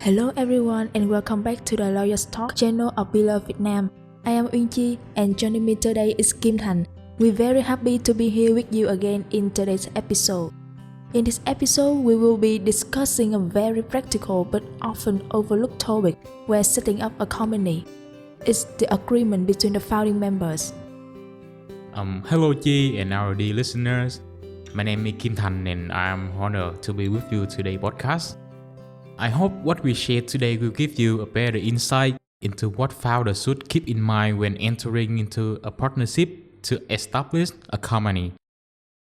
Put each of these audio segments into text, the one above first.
Hello everyone and welcome back to the Lawyers Talk channel of BLawyers Vietnam. I am Uyen Chi and joining me today is Kim Thanh. We're very happy to be here with you again in today's episode. In this episode, we will be discussing a very practical but often overlooked topic when setting up a company. It's the agreement between the founding members. Hello Chi and our dear listeners. My name is Kim Thanh and I am honored to be with you today podcast. I hope what we share today will give you a better insight into what founders should keep in mind when entering into a partnership to establish a company.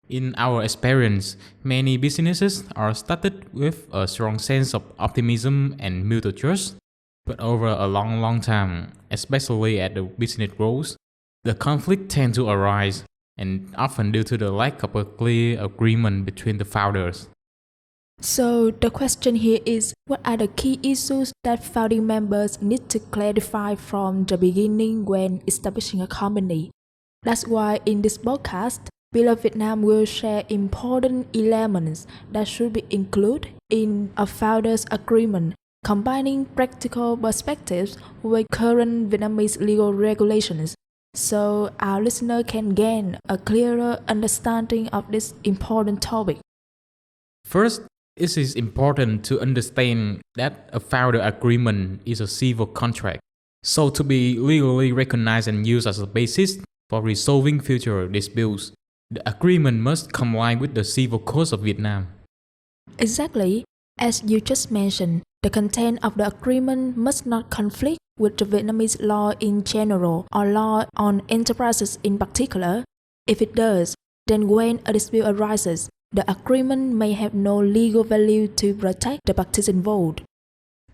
In our experience, many businesses are started with a strong sense of optimism and mutual trust, but over a long time, especially as the business grows, the conflict tend to arise, and often due to the lack of a clear agreement between the founders. So the question here is, what are the key issues that founding members need to clarify from the beginning when establishing a company? That's why in this podcast, BLawyers Vietnam will share important elements that should be included in a founder's agreement, combining practical perspectives with current Vietnamese legal regulations, so our listener can gain a clearer understanding of this important topic. First, it is important to understand that a founder agreement is a civil contract, so to be legally recognized and used as a basis for resolving future disputes, the agreement must comply with the Civil Code of Vietnam. Exactly, as you just mentioned, the content of the agreement must not conflict with the Vietnamese law in general or law on enterprises in particular. If it does, then when a dispute arises, the agreement may have no legal value to protect the parties involved.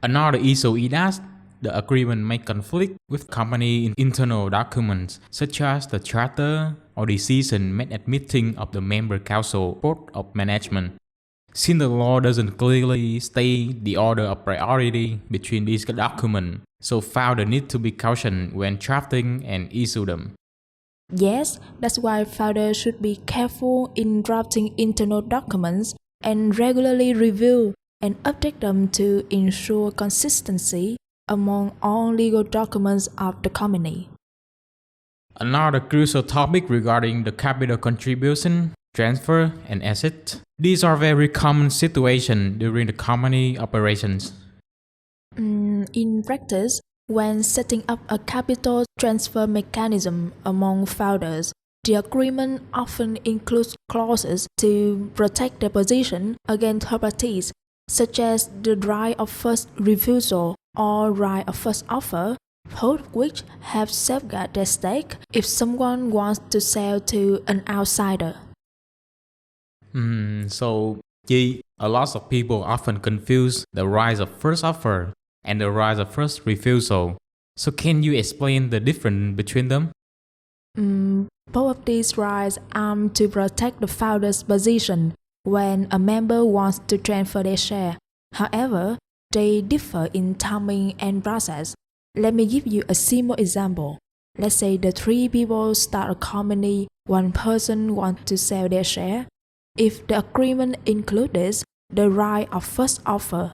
Another issue is that the agreement may conflict with company internal documents such as the charter or decision made at meeting of the member council board of management. Since the law doesn't clearly state the order of priority between these documents, so founders need to be cautious when drafting and issue them. Yes, that's why founders should be careful in drafting internal documents and regularly review and update them to ensure consistency among all legal documents of the company. Another crucial topic regarding the capital contribution, transfer, and asset. These are very common situations during the company operations. In practice, when setting up a capital transfer mechanism among founders, the agreement often includes clauses to protect their position against third parties, such as the right of first refusal or right of first offer, both of which have safeguarded their stake if someone wants to sell to an outsider. So, a lot of people often confuse the right of first offer and the right of first refusal. So can you explain the difference between them? Both of these rights aim to protect the founder's position when a member wants to transfer their share. However, they differ in timing and process. Let me give you a simple example. Let's say the three people start a company, one person wants to sell their share. If the agreement includes the right of first offer,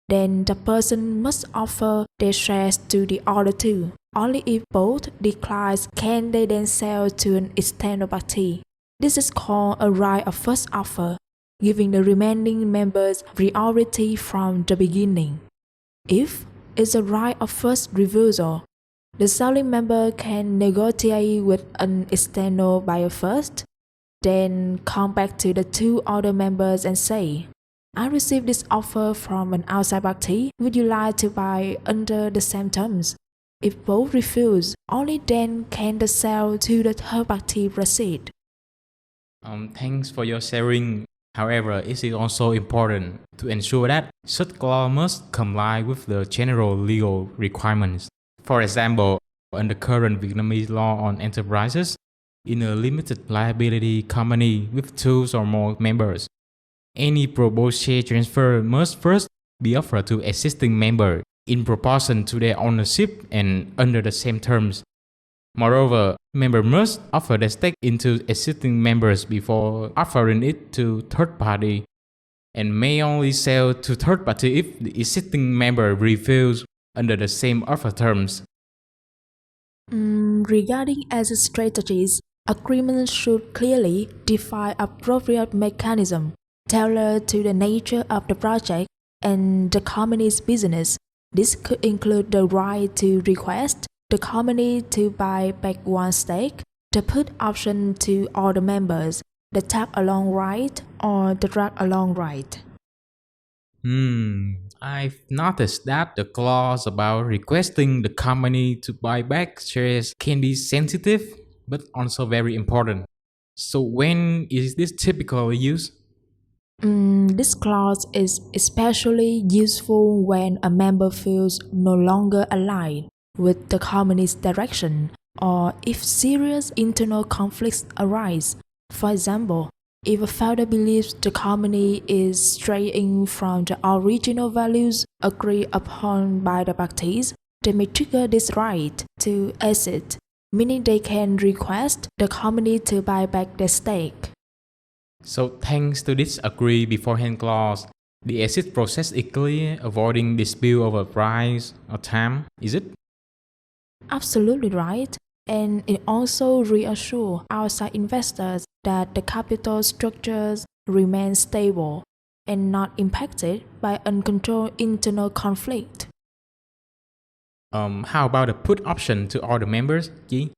then the person must offer their shares to the other two. Only if both decline can they then sell to an external party. This is called a right of first offer, giving the remaining members priority from the beginning. If it's a right of first refusal, the selling member can negotiate with an external buyer first, then come back to the two other members and say, I received this offer from an outside party. Would you like to buy under the same terms? If both refuse, only then can the sale to the third party proceed. Thanks for your sharing. However, it is also important to ensure that such clause must comply with the general legal requirements. For example, under current Vietnamese law on enterprises, in a limited liability company with two or more members, any proposed share transfer must first be offered to existing members in proportion to their ownership and under the same terms. Moreover, members must offer their stake into existing members before offering it to third party. and may only sell to third party if the existing member refuses under the same offer terms. Regarding exit strategies, agreements should clearly define appropriate mechanism tailored to the nature of the project and the company's business. This could include the right to request the company to buy back one stake, the put option to all the members, the tag-along right, or the drag-along right. I've noticed that the clause about requesting the company to buy back shares can be sensitive, but also very important. So when is this typically used? This clause is especially useful when a member feels no longer aligned with the company's direction or if serious internal conflicts arise. For example, if a founder believes the company is straying from the original values agreed upon by the parties, they may trigger this right to exit, meaning they can request the company to buy back their stake. So thanks to this agree beforehand clause, the exit process is clear, avoiding dispute over price or time, is it? Absolutely right. And it also reassures outside investors that the capital structures remain stable and not impacted by uncontrolled internal conflict. How about a put option to all the members, Chi?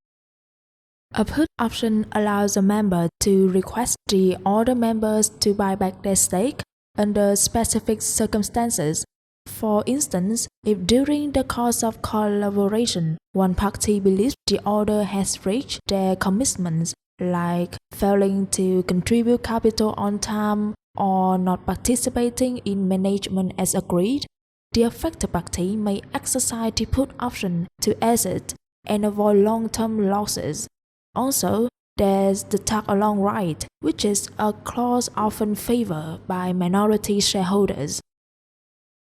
A put option allows a member to request the other members to buy back their stake under specific circumstances. For instance, if during the course of collaboration, one party believes the other has reached their commitments, like failing to contribute capital on time or not participating in management as agreed, the affected party may exercise the put option to exit and avoid long-term losses. Also, there's the tag-along right, which is a clause often favored by minority shareholders.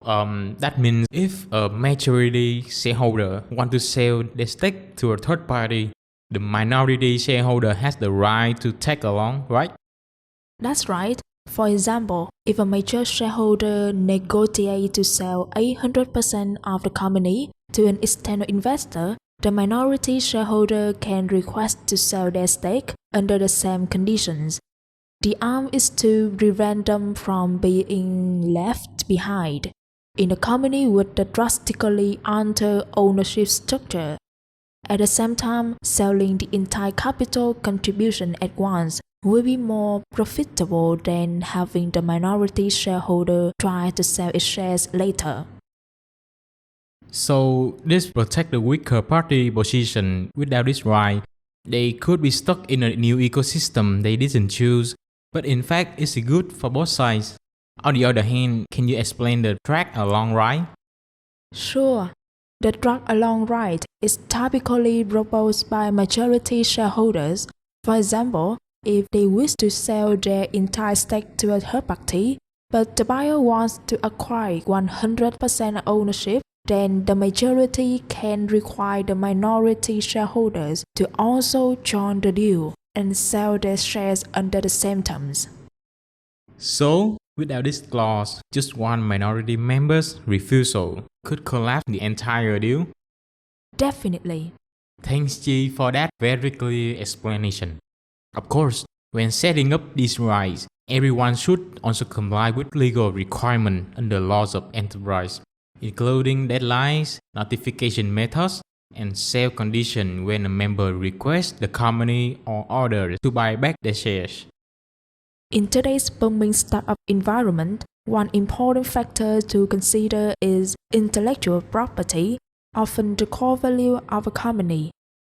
That means if a majority shareholder want to sell their stake to a third party, the minority shareholder has the right to tag along, right? That's right. For example, if a major shareholder negotiates to sell 800% of the company to an external investor, the minority shareholder can request to sell their stake under the same conditions. The aim is to prevent them from being left behind in a company with a drastically altered ownership structure. At the same time, selling the entire capital contribution at once will be more profitable than having the minority shareholder try to sell its shares later. So this protect the weaker party position. Without this right, they could be stuck in a new ecosystem they didn't choose, but in fact it's good for both sides. On the other hand, can you explain the drag along right? Sure. The drag-along right is typically proposed by majority shareholders. For example, if they wish to sell their entire stake to a third party, but the buyer wants to acquire 100% ownership, then the majority can require the minority shareholders to also join the deal and sell their shares under the same terms. So, without this clause, just one minority member's refusal could collapse the entire deal. Definitely. Thanks, Chi, for that very clear explanation. Of course, when setting up these rights, everyone should also comply with legal requirements under laws of enterprise, including deadlines, notification methods, and sale conditions when a member requests the company or others to buy back their shares. In today's booming startup environment, one important factor to consider is intellectual property, often the core value of a company.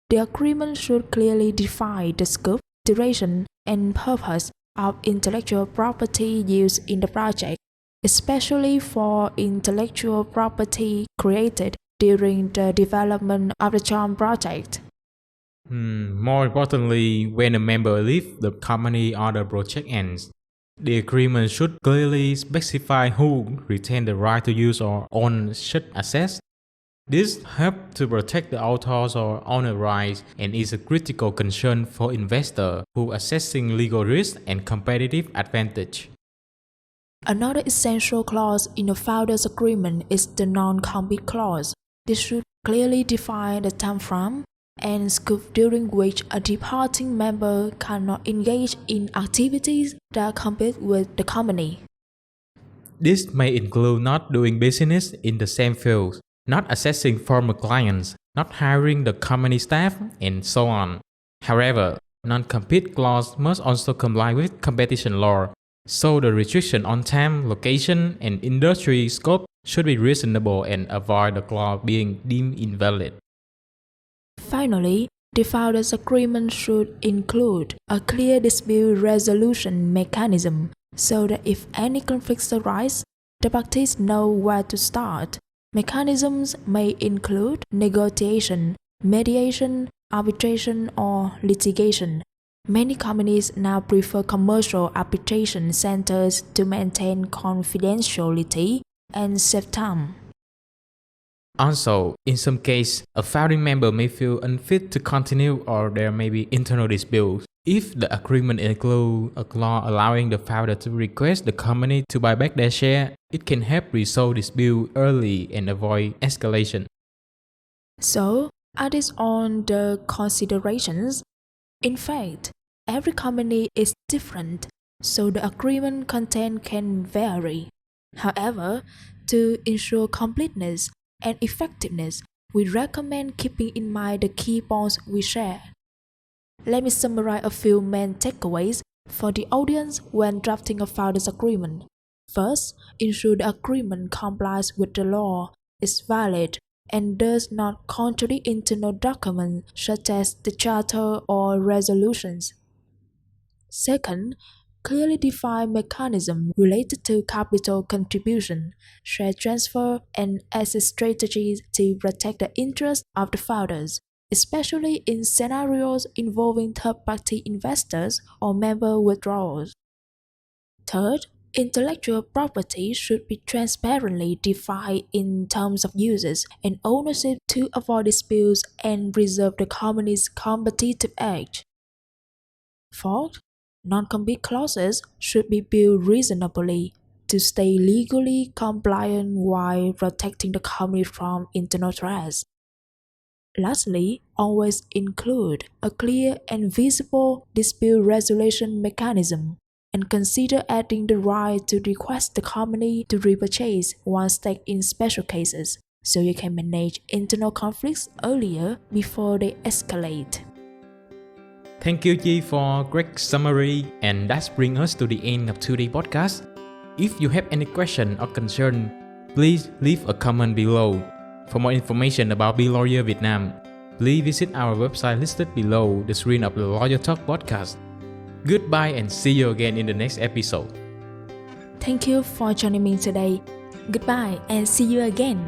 The agreement should clearly define the scope, duration, and purpose of intellectual property used in the project, especially for intellectual property created during the development of the joint project. More importantly, when a member leaves the company or the project ends, the agreement should clearly specify who retains the right to use or own such assets. This helps to protect the authors or owner rights and is a critical concern for investors who are assessing legal risk and competitive advantage. Another essential clause in a founders' agreement is the non-compete clause. This should clearly define the time frame and scope during which a departing member cannot engage in activities that compete with the company. This may include not doing business in the same field, not accessing former clients, not hiring the company staff, and so on. However, non-compete clause must also comply with competition law, so the restriction on time, location, and industry scope should be reasonable and avoid the clause being deemed invalid. Finally, the founders' agreement should include a clear dispute resolution mechanism so that if any conflicts arise, the parties know where to start. Mechanisms may include negotiation, mediation, arbitration, or litigation. Many companies now prefer commercial arbitration centers to maintain confidentiality and save time. Also, in some cases, a founding member may feel unfit to continue or there may be internal disputes. If the agreement includes a clause allowing the founder to request the company to buy back their share, it can help resolve dispute early and avoid escalation. So, add this on the considerations. In fact, every company is different, so the agreement content can vary. However, to ensure completeness and effectiveness, we recommend keeping in mind the key points we share. Let me summarize a few main takeaways for the audience when drafting a founders agreement. First, ensure the agreement complies with the law, is valid, and does not contradict internal documents such as the charter or resolutions. Second, clearly define mechanisms related to capital contribution, share transfer, and exit strategies to protect the interests of the founders, especially in scenarios involving third-party investors or member withdrawals. Third, intellectual property should be transparently defined in terms of uses and ownership to avoid disputes and preserve the company's competitive edge. Fourth, non-compete clauses should be built reasonably to stay legally compliant while protecting the company from internal threats. Lastly, always include a clear and visible dispute resolution mechanism and consider adding the right to request the company to repurchase one stake in special cases so you can manage internal conflicts earlier before they escalate. Thank you, Chi, for great summary, and that brings us to the end of today's podcast. If you have any question or concern, please leave a comment below. For more information about BLawyers Vietnam, please visit our website listed below the screen of the Lawyer Talk podcast. Goodbye and see you again in the next episode. Thank you for joining me today. Goodbye and see you again.